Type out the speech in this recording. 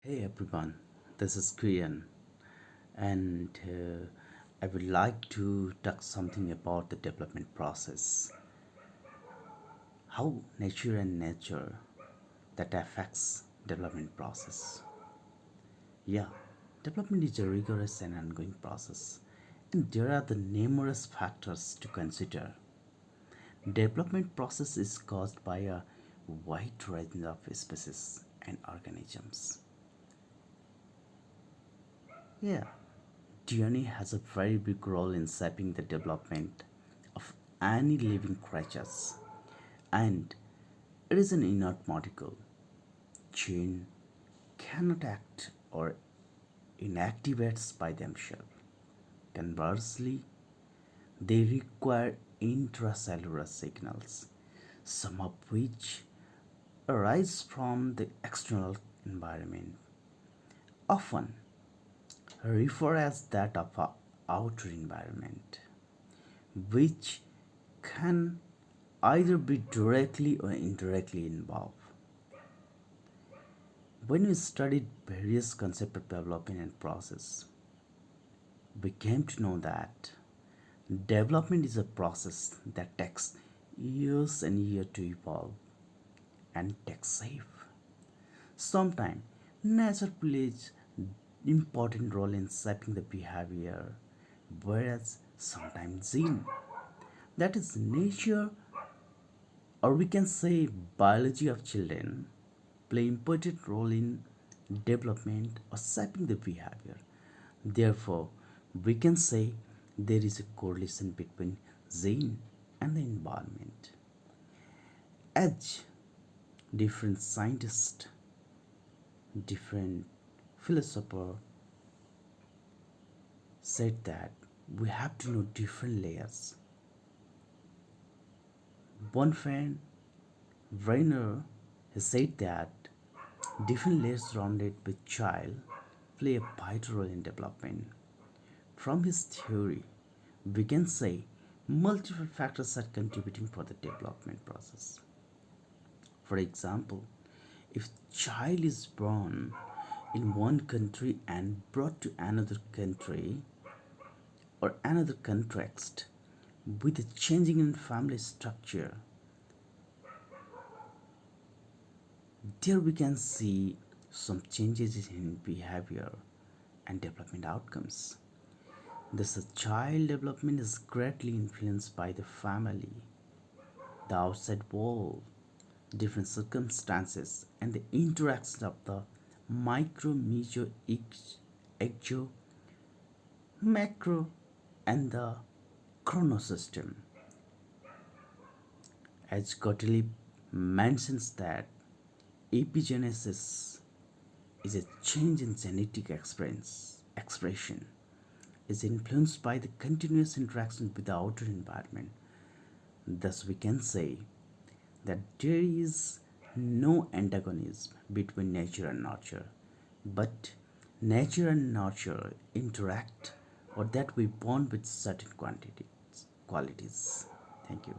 Hey everyone, this is Kiran, and I would like to talk something about the development process. How nature that affects development process. Yeah, development is a rigorous and ongoing process, and there are the numerous factors to consider. Development process is caused by a wide range of species and organisms. Yeah, DNA has a very big role in shaping the development of any living creatures, and it is an inert molecule. Gene cannot act or inactivates by themselves. Conversely, they require intracellular signals, some of which arise from the external environment, often referred as that of our outer environment, which can either be directly or indirectly involved. When we studied various concepts of development and process, we came to know that development is a process that takes years and years to evolve and takes shape. Sometimes nature plays important role in shaping the behavior, whereas sometimes gene, that is nature, or we can say biology of children, play important role in development or shaping the behavior. Therefore, we can say there is a correlation between gene and the environment. As different scientists, different philosophers said that we have to know different layers. One friend, Rainer, has said that different layers surrounded with child play a vital role in development. From his theory, we can say multiple factors are contributing for the development process. For example, if child is born in one country and brought to another country or another context with a changing in family structure, there we can see some changes in behavior and development outcomes. This child development is greatly influenced by the family, the outside world, different circumstances, and the interaction of the micro, meso, exo, macro, and the chronosystem. As Gottlieb mentions that epigenesis is a change in genetic expression, is influenced by the continuous interaction with the outer environment. Thus, we can say that there is no antagonism between nature and nurture, but nature and nurture interact or that we bond with certain qualities. Thank you.